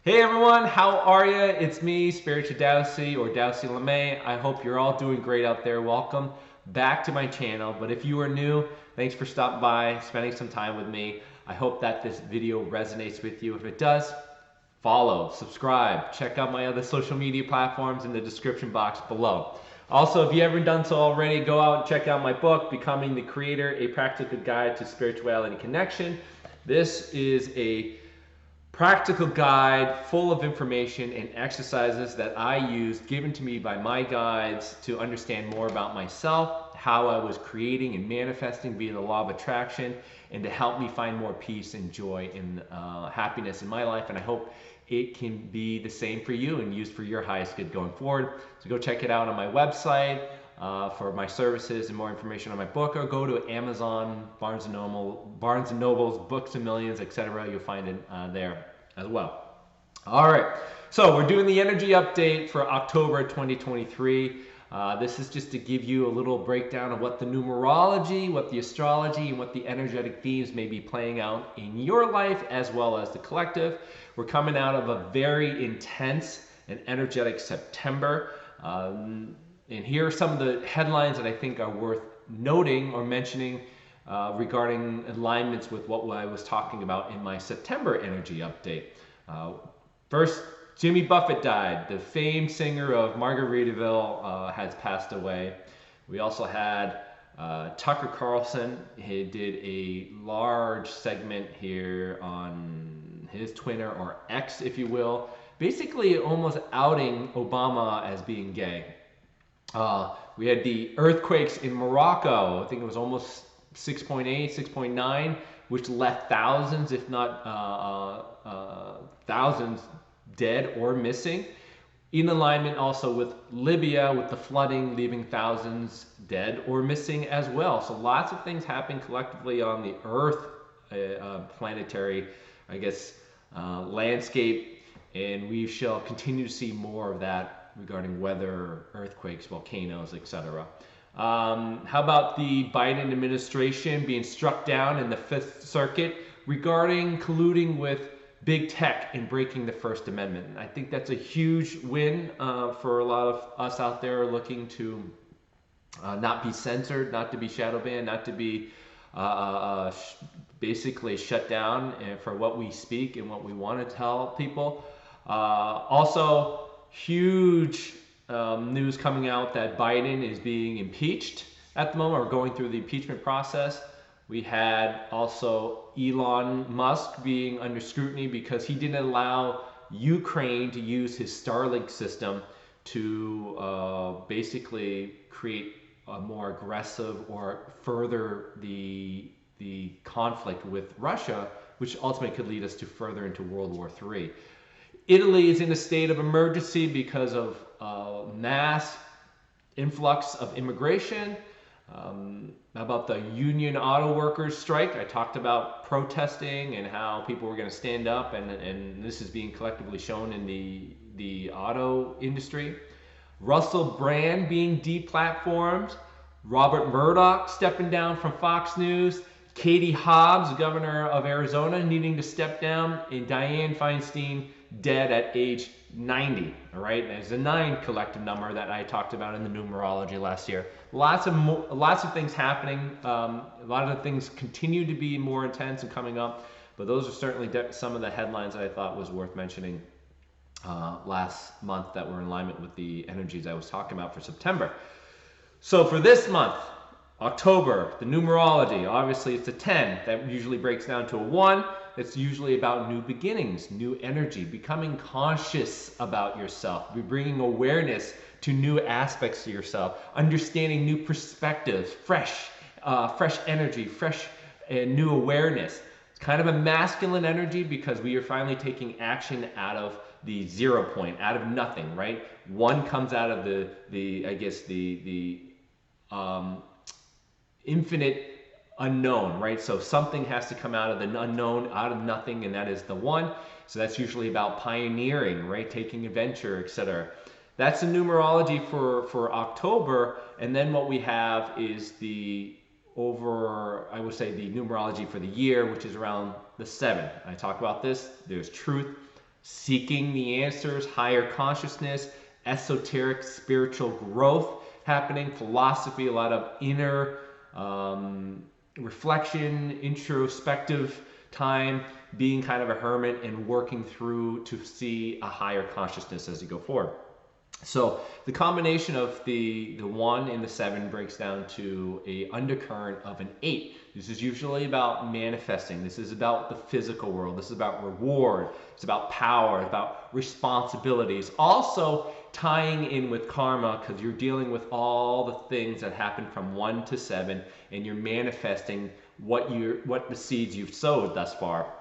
Hey everyone, how are you? It's me, Spiritual Daosith or daosithlemay. I hope you're all doing great out there. Welcome back to my channel. But if you are new, thanks for stopping by, spending some time with me. I hope that this video resonates with you. If it does, follow, subscribe, check out my other social media platforms in the description box below. Also, if you haven't done so already, go out and check out my book, Becoming the Creator, A Practical Guide to Spirituality Connection. This is a practical guide full of information and exercises that I used given to me by my guides to understand more about myself, how I was creating and manifesting via the law of attraction, and to help me find more peace and joy and happiness in my life. And I hope it can be the same for you and used for your highest good going forward. So go check it out on my website for my services and more information on my book, or go to Amazon, Barnes and Noble's Books and Millions, etc. You'll find it there as well. All right, so we're doing the energy update for October 2023. This is just to give you a little breakdown of what the numerology, what the astrology, and what the energetic themes may be playing out in your life as well as the collective. We're coming out of a very intense and energetic September. And here are some of the headlines that I think are worth noting or mentioning regarding alignments with what I was talking about in my September energy update. First, Jimmy Buffett died. The famed singer of Margaritaville has passed away. We also had Tucker Carlson. He did a large segment here on his Twitter, or X if you will, basically almost outing Obama as being gay. We had the earthquakes in Morocco. I think it was almost 6.8, 6.9, which left thousands, if not thousands, dead or missing. In alignment also with Libya, with the flooding, leaving thousands dead or missing as well. So lots of things happening collectively on the Earth planetary, I guess, landscape, and we shall continue to see more of that regarding weather, earthquakes, volcanoes, etc. How about the Biden administration being struck down in the Fifth Circuit regarding colluding with big tech in breaking the First Amendment? I think that's a huge win for a lot of us out there looking to not be censored, not to be shadow banned, not to be basically shut down for what we speak and what we want to tell people. Also, huge news coming out that Biden is being impeached at the moment, or going through the impeachment process. We had also Elon Musk being under scrutiny because he didn't allow Ukraine to use his Starlink system to basically create a more aggressive or further the conflict with Russia, which ultimately could lead us to further into World War III. Italy is in a state of emergency because of mass influx of immigration. About the union auto workers strike, I talked about protesting and how people were going to stand up, and this is being collectively shown in the auto industry. Russell Brand being deplatformed, Robert Murdoch stepping down from Fox News, Katie Hobbs, governor of Arizona, needing to step down, and Dianne Feinstein dead at age 90. All right, there's a 9 collective number that I talked about in the numerology last year. Lots of things happening. A lot of the things continue to be more intense and coming up, but those are certainly some of the headlines that I thought was worth mentioning last month that were in alignment with the energies I was talking about for September. So for this month, October, the numerology, obviously it's a 10. That usually breaks down to a 1. It's usually about new beginnings, new energy, becoming conscious about yourself, bringing awareness to new aspects of yourself, understanding new perspectives, fresh energy, fresh and new awareness. It's kind of a masculine energy because we are finally taking action out of the 0 point, out of nothing, right? 1 comes out of the infinite unknown, right? So something has to come out of the unknown, out of nothing, and that is the 1. So that's usually about pioneering, right? Taking adventure, etc. That's the numerology for October. And then what we have is I would say the numerology for the year, which is around the 7. I talk about this. There's truth, seeking the answers, higher consciousness, esoteric spiritual growth happening, philosophy, a lot of inner reflection, introspective time, being kind of a hermit and working through to see a higher consciousness as you go forward. So the combination of the 1 and the 7 breaks down to a undercurrent of an 8. This is usually about manifesting. This is about the physical world. This is about reward. It's about power, about responsibilities. Also tying in with karma, because you're dealing with all the things that happen from 1 to 7, and you're manifesting what the seeds you've sowed thus far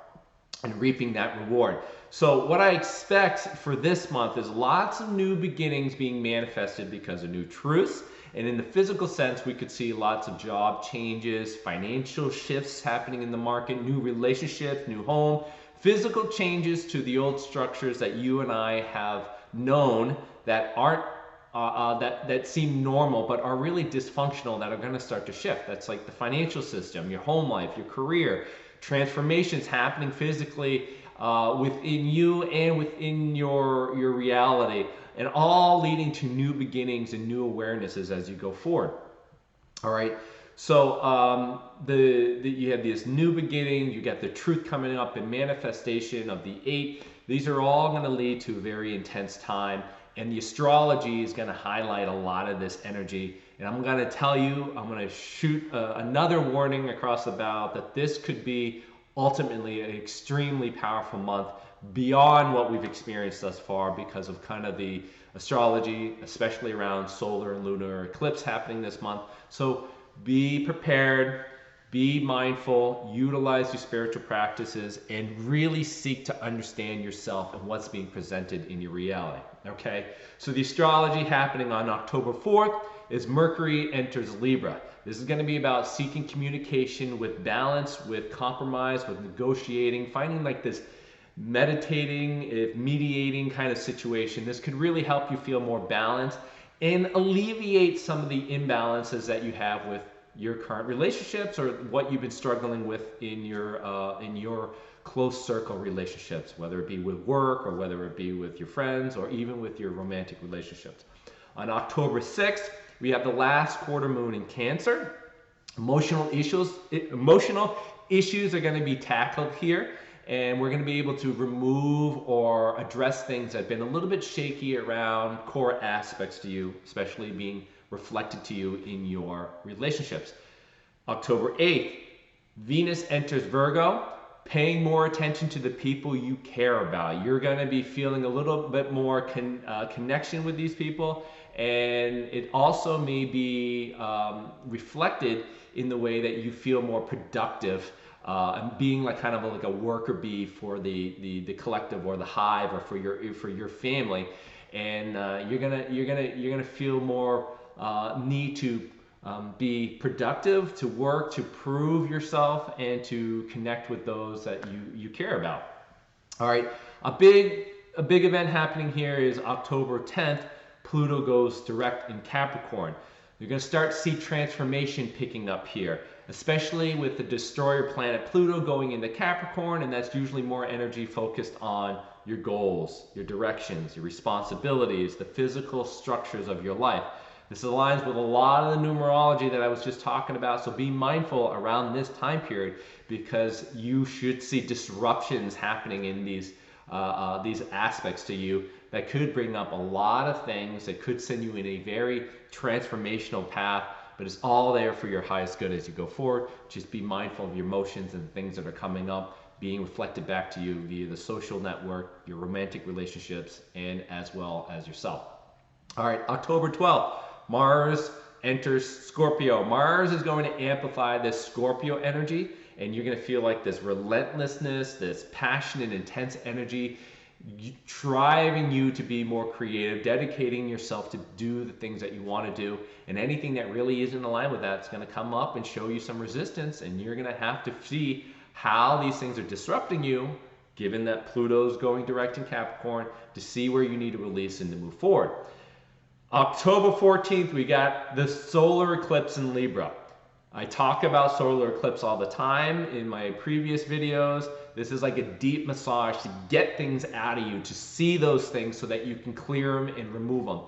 and reaping that reward. So what I expect for this month is lots of new beginnings being manifested because of new truths. And in the physical sense, we could see lots of job changes, financial shifts happening in the market, new relationships, new home, physical changes to the old structures that you and I have known that aren't that seem normal but are really dysfunctional, that are going to start to shift. That's like the financial system, your home life, your career, transformations happening physically within you and within your reality, and all leading to new beginnings and new awarenesses as you go forward. All right. So you have this new beginning, you got the truth coming up and manifestation of the 8. These are all going to lead to a very intense time, and the astrology is going to highlight a lot of this energy. And I'm going to tell you, I'm going to shoot another warning across the bow that this could be ultimately an extremely powerful month beyond what we've experienced thus far, because of kind of the astrology, especially around solar and lunar eclipse happening this month. So be prepared, be mindful, utilize your spiritual practices, and really seek to understand yourself and what's being presented in your reality. Okay, so the astrology happening on October 4th is Mercury enters Libra. This is going to be about seeking communication with balance, with compromise, with negotiating, finding like this meditating, mediating kind of situation. This could really help you feel more balanced and alleviate some of the imbalances that you have with your current relationships, or what you've been struggling with in your close circle relationships, whether it be with work or whether it be with your friends or even with your romantic relationships. On October 6th, we have the last quarter moon in Cancer. Emotional issues are going to be tackled here, and we're going to be able to remove or address things that have been a little bit shaky around core aspects to you, especially being reflected to you in your relationships. October 8th, Venus enters Virgo, paying more attention to the people you care about. You're going to be feeling a little bit more connection with these people, and it also may be reflected in the way that you feel more productive, and being like kind of like a worker bee for the collective or the hive, or for your family, and you're gonna feel more need to be productive, to work, to prove yourself, and to connect with those that you care about. All right, a big event happening here is October 10th. Pluto goes direct in Capricorn. You're going to start to see transformation picking up here, especially with the destroyer planet Pluto going into Capricorn, and that's usually more energy focused on your goals, your directions, your responsibilities, the physical structures of your life. This aligns with a lot of the numerology that I was just talking about, so be mindful around this time period, because you should see disruptions happening in these aspects to you that could bring up a lot of things that could send you in a very transformational path, but it's all there for your highest good as you go forward. Just be mindful of your emotions and the things that are coming up, being reflected back to you via the social network, your romantic relationships, and as well as yourself. All right, October 12th, Mars enters Scorpio. Mars is going to amplify this Scorpio energy, and you're going to feel like this relentlessness, this passion and intense energy, driving you to be more creative, dedicating yourself to do the things that you want to do, and anything that really isn't aligned with that is going to come up and show you some resistance, and you're going to have to see how these things are disrupting you, given that Pluto's going direct in Capricorn, to see where you need to release and to move forward. October 14th, we got the solar eclipse in Libra. I talk about solar eclipse all the time in my previous videos. This is like a deep massage to get things out of you, to see those things so that you can clear them and remove them.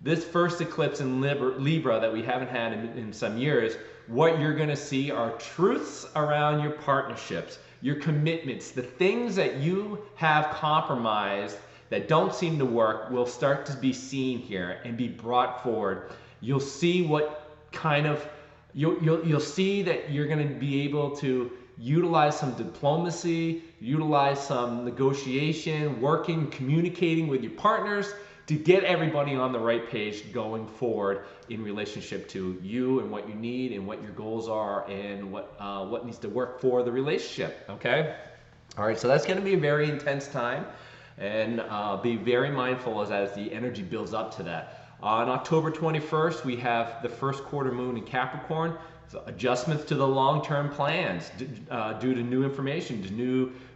This first eclipse in Libra that we haven't had in some years, what you're going to see are truths around your partnerships, your commitments, the things that you have compromised that don't seem to work will start to be seen here and be brought forward. You'll see what kind of, you'll see that you're going to be able to utilize some diplomacy, utilize some negotiation, working, communicating with your partners to get everybody on the right page going forward in relationship to you and what you need and what your goals are and what needs to work for the relationship, okay? All right, so that's going to be a very intense time, and be very mindful as the energy builds up to that. On October 21st, we have the first quarter moon in Capricorn. So adjustments to the long-term plans due to new information, to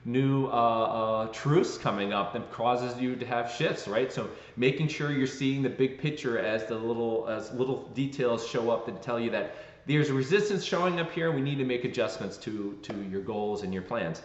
new truths coming up that causes you to have shifts, right? So making sure you're seeing the big picture as little details show up that tell you that there's resistance showing up here. We need to make adjustments to your goals and your plans.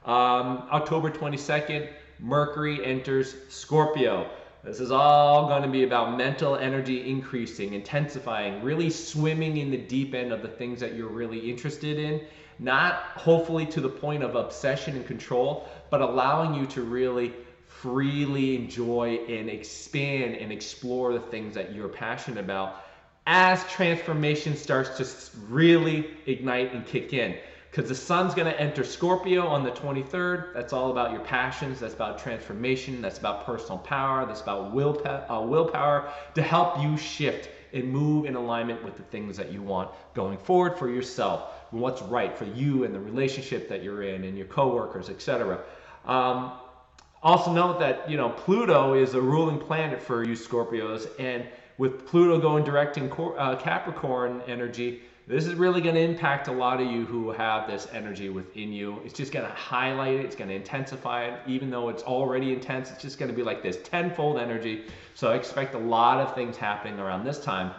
October 22nd, Mercury enters Scorpio. This is all going to be about mental energy increasing, intensifying, really swimming in the deep end of the things that you're really interested in. Not hopefully to the point of obsession and control, but allowing you to really freely enjoy and expand and explore the things that you're passionate about as transformation starts to really ignite and kick in. Because the sun's going to enter Scorpio on the 23rd. That's all about your passions. That's about transformation. That's about personal power. That's about willpower to help you shift and move in alignment with the things that you want going forward for yourself, and what's right for you and the relationship that you're in and your coworkers, etc. Also note that Pluto is a ruling planet for you Scorpios, and with Pluto going direct in Capricorn energy, this is really going to impact a lot of you who have this energy within you. It's just going to highlight it. It's going to intensify it. Even though it's already intense, it's just going to be like this tenfold energy. So I expect a lot of things happening around this time,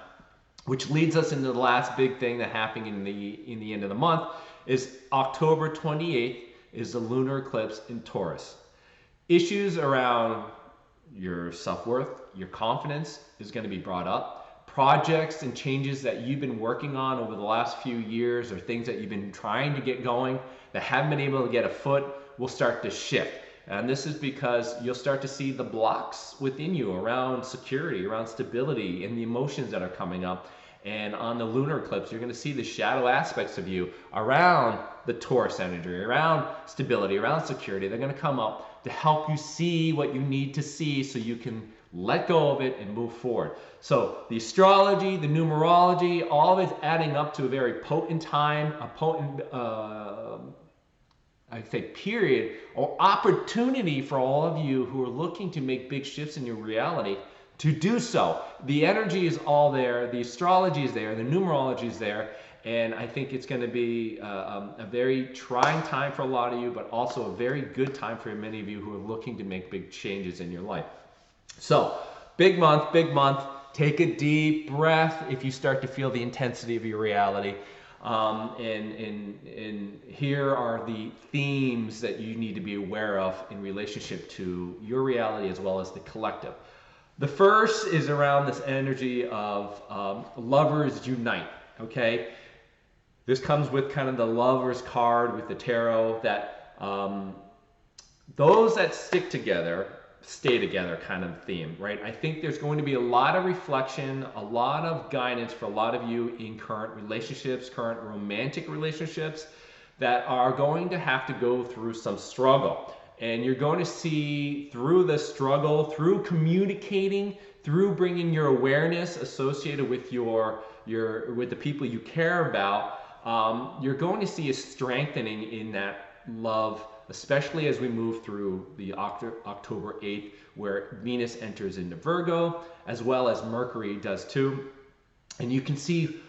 which leads us into the last big thing that happened in the end of the month is October 28th is the lunar eclipse in Taurus. Issues around your self-worth, your confidence is going to be brought up. Projects and changes that you've been working on over the last few years, or things that you've been trying to get going that haven't been able to get a foot, will start to shift. And this is because you'll start to see the blocks within you around security, around stability, and the emotions that are coming up. And on the lunar eclipse, you're going to see the shadow aspects of you around the Taurus energy, around stability, around security. They're going to come up to help you see what you need to see so you can let go of it and move forward. So the astrology, the numerology, all of it's adding up to a very potent time, a potent, I think, period or opportunity for all of you who are looking to make big shifts in your reality to do so. The energy is all there, the astrology is there, the numerology is there, and I think it's going to be a very trying time for a lot of you, but also a very good time for many of you who are looking to make big changes in your life. So, big month, big month. Take a deep breath if you start to feel the intensity of your reality. And here are the themes that you need to be aware of in relationship to your reality as well as the collective. The first is around this energy of lovers unite, okay? This comes with kind of the Lover's card with the tarot, that those that stick together stay together kind of theme, right? I think there's going to be a lot of reflection, a lot of guidance for a lot of you in current relationships, current romantic relationships that are going to have to go through some struggle. And you're going to see through the struggle, through communicating, through bringing your awareness associated with with the people you care about, you're going to see a strengthening in that love, especially as we move through the October 8th, where Venus enters into Virgo, as well as Mercury does too. And you can see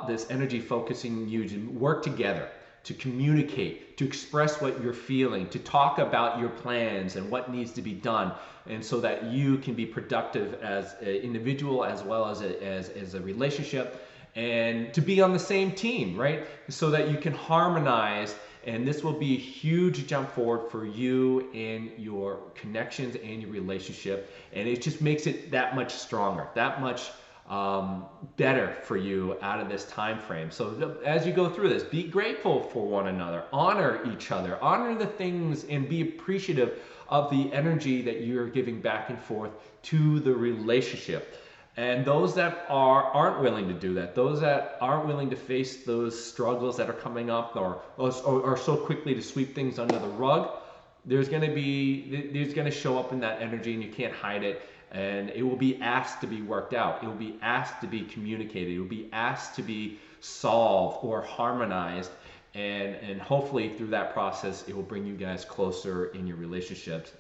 this energy focusing you to work together, to communicate, to express what you're feeling, to talk about your plans and what needs to be done, and so that you can be productive as an individual as well as a relationship, and to be on the same team, right? So that you can harmonize And this will be a huge jump forward for you and your connections and your relationship. And it just makes it that much stronger, that much better for you out of this time frame. So as you go through this, be grateful for one another, honor each other, honor the things, and be appreciative of the energy that you're giving back and forth to the relationship. And those that aren't willing to do that, those that aren't willing to face those struggles that are coming up, or so quickly to sweep things under the rug, there's going to show up in that energy, and you can't hide it. And it will be asked to be worked out. It will be asked to be communicated. It will be asked to be solved or harmonized. And hopefully through that process, it will bring you guys closer in your relationships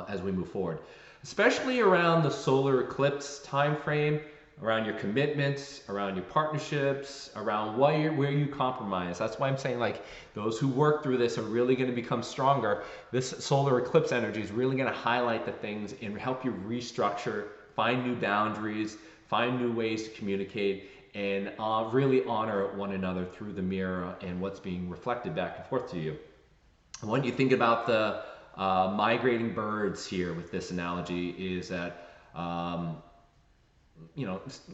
as we move forward. Especially around the solar eclipse time frame, around your commitments, around your partnerships, around where you compromise. That's why I'm saying, like, those who work through this are really going to become stronger. This solar eclipse energy is really going to highlight the things and help you restructure, find new boundaries, find new ways to communicate, and really honor one another through the mirror and what's being reflected back and forth to you. When you think about the migrating birds here with this analogy, is that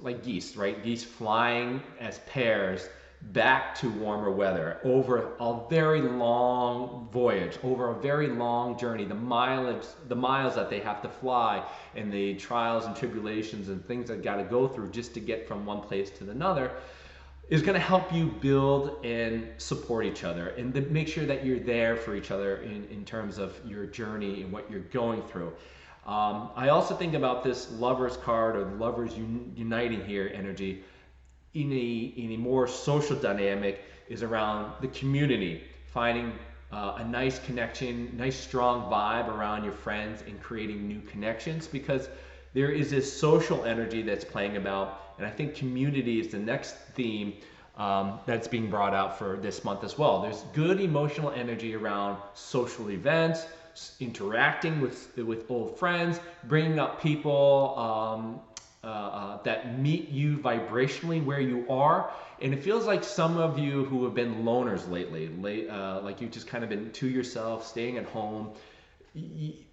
like geese, right? Geese flying as pairs back to warmer weather over a very long voyage, over a very long journey, the miles that they have to fly, and the trials and tribulations and things that got to go through just to get from one place to another, is going to help you build and support each other, and to make sure that you're there for each other in terms of your journey and what you're going through. I also think about this Lovers card, or the Lovers uniting here energy in a more social dynamic, is around the community, finding a nice connection, nice strong vibe around your friends, and creating new connections, because there is this social energy that's playing about. And I think community is the next theme that's being brought out for this month as well. There's good emotional energy around social events, interacting with old friends, bringing up people that meet you vibrationally where you are. And it feels like some of you who have been loners lately, like you've just kind of been to yourself, staying at home,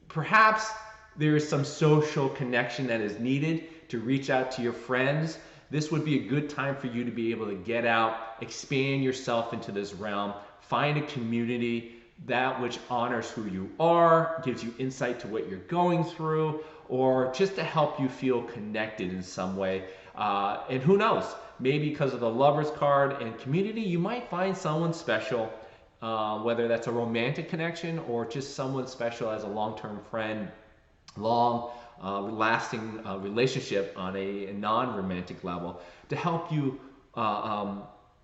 perhaps there is some social connection that is needed to reach out to your friends. This would be a good time for you to be able to get out, expand yourself into this realm, find a community, that which honors who you are, gives you insight to what you're going through, or just to help you feel connected in some way. And who knows, maybe because of the Lovers card and community, you might find someone special, whether that's a romantic connection or just someone special as a long-term friend, lasting relationship on a non-romantic level, to help you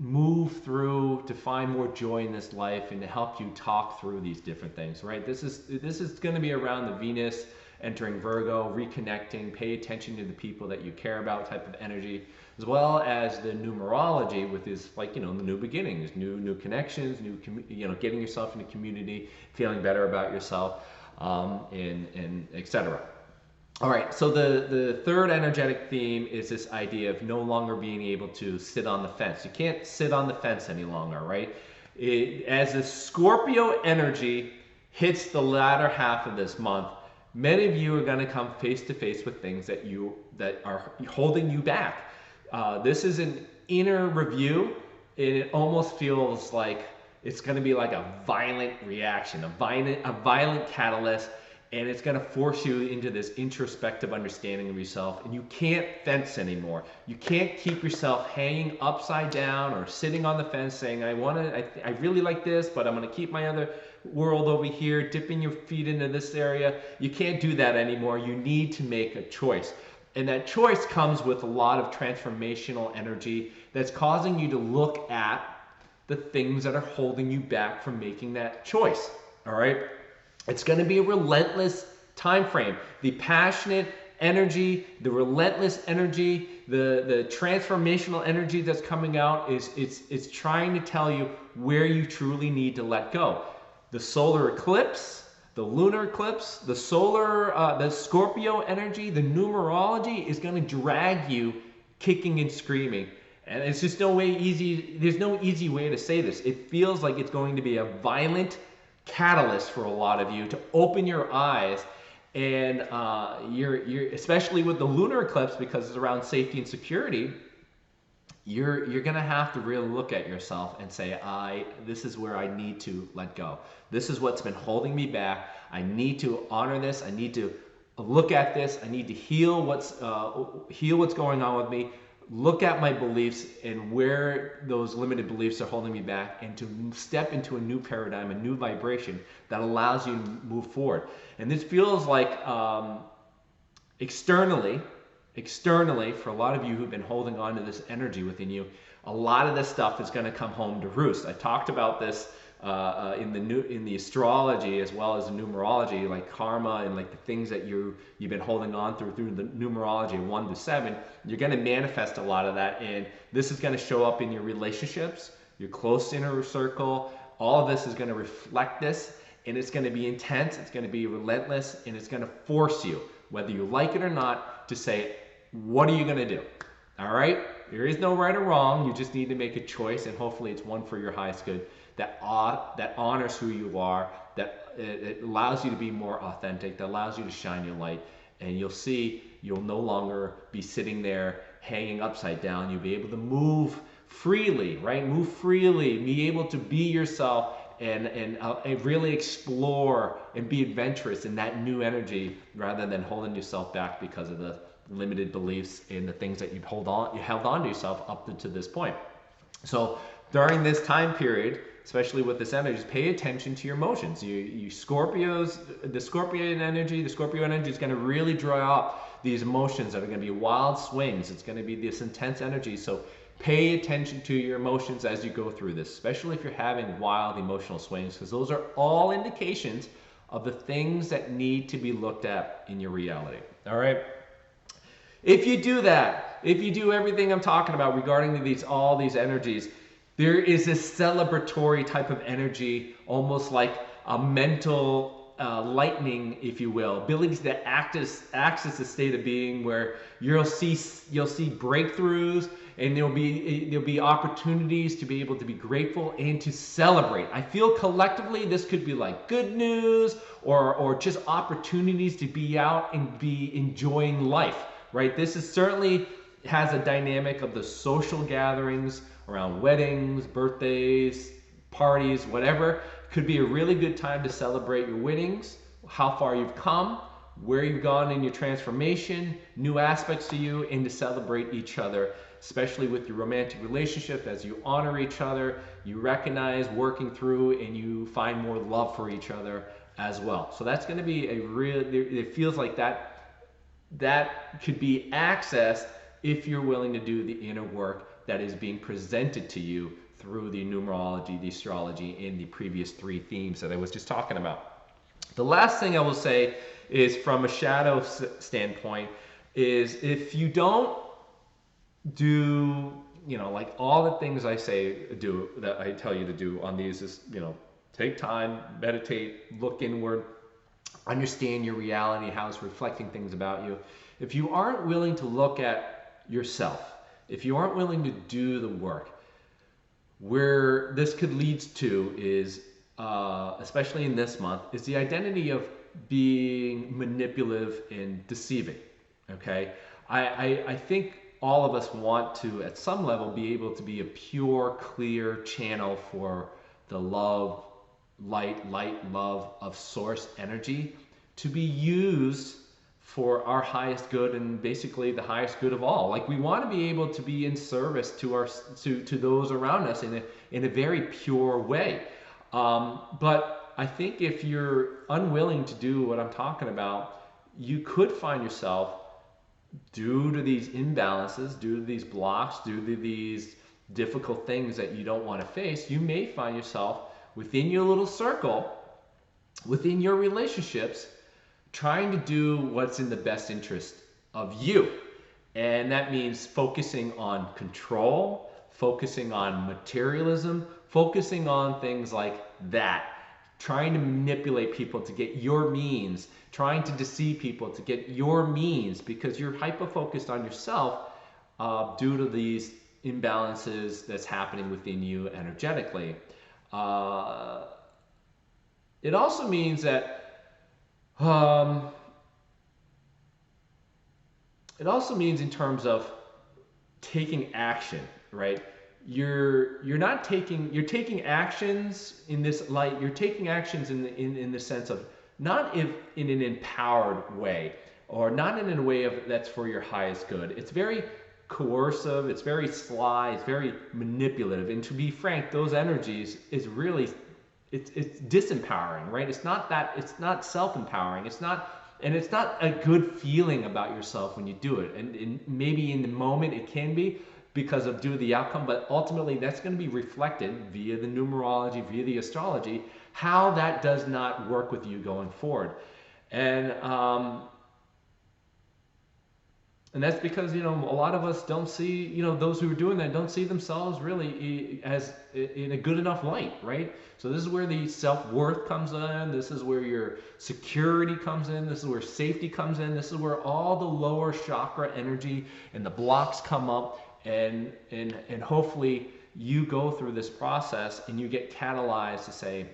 move through, to find more joy in this life, and to help you talk through these different things, right? This is going to be around the Venus entering Virgo, reconnecting, pay attention to the people that you care about type of energy, as well as the numerology with this, like, the new beginnings, new connections, getting yourself in a community, feeling better about yourself, and etc. All right, so the third energetic theme is this idea of no longer being able to sit on the fence. You can't sit on the fence any longer, right? As the Scorpio energy hits the latter half of this month, many of you are going to come face to face with things that are holding you back. This is an inner review, and it almost feels like it's going to be like a violent reaction, a violent catalyst. And it's going to force you into this introspective understanding of yourself. And you can't fence anymore. You can't keep yourself hanging upside down or sitting on the fence saying, I really like this, but I'm going to keep my other world over here, dipping your feet into this area. You can't do that anymore. You need to make a choice. And that choice comes with a lot of transformational energy that's causing you to look at the things that are holding you back from making that choice. All right? It's going to be a relentless time frame. The passionate energy, the relentless energy, the transformational energy that's coming out is trying to tell you where you truly need to let go. The solar eclipse, the lunar eclipse, the Scorpio energy, the numerology is going to drag you kicking and screaming. And it's just there's no easy way to say this. It feels like it's going to be a violent catalyst for a lot of you to open your eyes. And you're especially with the lunar eclipse, because it's around safety and security, you're gonna have to really look at yourself and say, this is where I need to let go. This is what's been holding me back. I need to honor this. I need to look at this. I need to heal what's going on with me. Look at my beliefs and where those limited beliefs are holding me back, and to step into a new paradigm, a new vibration that allows you to move forward. And this feels like externally, for a lot of you who've been holding on to this energy within you, a lot of this stuff is going to come home to roost. I talked about this in the astrology as well as the numerology, like karma and like the things that you've been holding on through the numerology 1 to 7. You're going to manifest a lot of that, and this is going to show up in your relationships, your close inner circle. All of this is going to reflect this, and it's going to be intense, it's going to be relentless, and it's going to force you, whether you like it or not, to say, what are you going to do? All right? There is no right or wrong. You just need to make a choice, and hopefully it's one for your highest good that honors who you are, that it allows you to be more authentic, that allows you to shine your light. And you'll see you'll no longer be sitting there hanging upside down. You'll be able to move freely, right? Move freely, be able to be yourself, and really explore and be adventurous in that new energy, rather than holding yourself back because of the limited beliefs and the things that you held on to yourself up to this point. So during this time period, especially with this energy, pay attention to your emotions. You Scorpios, the Scorpio energy is going to really draw up these emotions that are going to be wild swings. It's going to be this intense energy. So pay attention to your emotions as you go through this, especially if you're having wild emotional swings, because those are all indications of the things that need to be looked at in your reality. All right. If you do that, if you do everything I'm talking about regarding all these energies, there is a celebratory type of energy, almost like a mental lightning, if you will, abilities that acts as a state of being where you'll see breakthroughs, and there'll be opportunities to be able to be grateful and to celebrate. I feel collectively this could be like good news, or just opportunities to be out and be enjoying life, right? This is certainly has a dynamic of the social gatherings around weddings, birthdays, parties, whatever. Could be a really good time to celebrate your winnings, how far you've come, where you've gone in your transformation, new aspects to you, and to celebrate each other, especially with your romantic relationship. As you honor each other, you recognize working through, and you find more love for each other as well. So that's going to be it feels like that could be accessed if you're willing to do the inner work that is being presented to you through the numerology, the astrology, and the previous 3 themes that I was just talking about. The last thing I will say is, from a shadow standpoint, is if you don't do, like all the things I that I tell you to do on these is, take time, meditate, look inward, understand your reality, how it's reflecting things about you. If you aren't willing to look at yourself, if you aren't willing to do the work, where this could lead to is, especially in this month, is the identity of being manipulative and deceiving. Okay, I think all of us want to, at some level, be able to be a pure, clear channel for the love, light, love of source energy to be used for our highest good, and basically the highest good of all. Like, we want to be able to be in service to those around us in a very pure way. But I think if you're unwilling to do what I'm talking about, you could find yourself, due to these imbalances, due to these blocks, due to these difficult things that you don't want to face, you may find yourself within your little circle, within your relationships, trying to do what's in the best interest of you. And that means focusing on control, focusing on materialism, focusing on things like that, trying to manipulate people to get your means, trying to deceive people to get your means, because you're hyper-focused on yourself due to these imbalances that's happening within you energetically. Uh, it also means that um, it also means in terms of taking action, right? You're not taking you're taking actions in this light. You're taking actions in the sense of not if in an empowered way or not in a way of that's for your highest good. It's very coercive. It's very sly. It's very manipulative. And to be frank, those energies is really it's disempowering, right? It's not that it's not self-empowering. It's not and it's not a good feeling about yourself when you do it. And maybe in the moment it can be because of due to the outcome, but ultimately that's going to be reflected via the numerology, via the astrology, how that does not work with you going forward. And and that's because a lot of us don't see those who are doing that don't see themselves really as in a good enough light, right? So this is where the self-worth comes in. This is where your security comes in. This is where safety comes in. This is where all the lower chakra energy and the blocks come up, and hopefully you go through this process and you get catalyzed to say,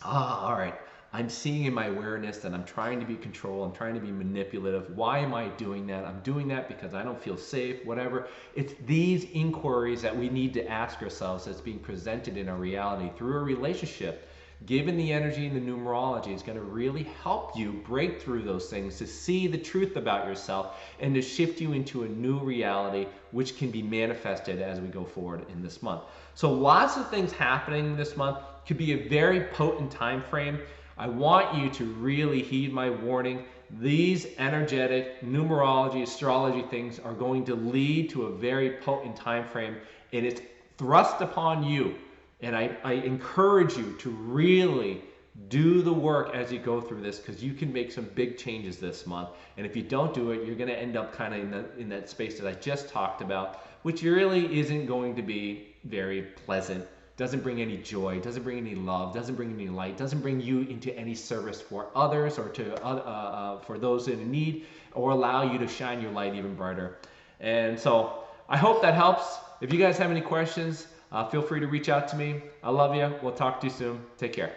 all right, I'm seeing in my awareness that I'm trying to be control, I'm trying to be manipulative. Why am I doing that? I'm doing that because I don't feel safe, whatever. It's these inquiries that we need to ask ourselves that's being presented in our reality through a relationship. Given the energy and the numerology is going to really help you break through those things to see the truth about yourself and to shift you into a new reality which can be manifested as we go forward in this month. So lots of things happening this month. Could be a very potent time frame. I want you to really heed my warning. These energetic numerology, astrology things are going to lead to a very potent time frame, and it's thrust upon you. And I encourage you to really do the work as you go through this, because you can make some big changes this month. And if you don't do it, you're going to end up kind of in that space that I just talked about, which really isn't going to be very pleasant. Doesn't bring any joy, doesn't bring any love, doesn't bring any light, doesn't bring you into any service for others or to for those in need, or allow you to shine your light even brighter. And so I hope that helps. If you guys have any questions, feel free to reach out to me. I love you. We'll talk to you soon. Take care.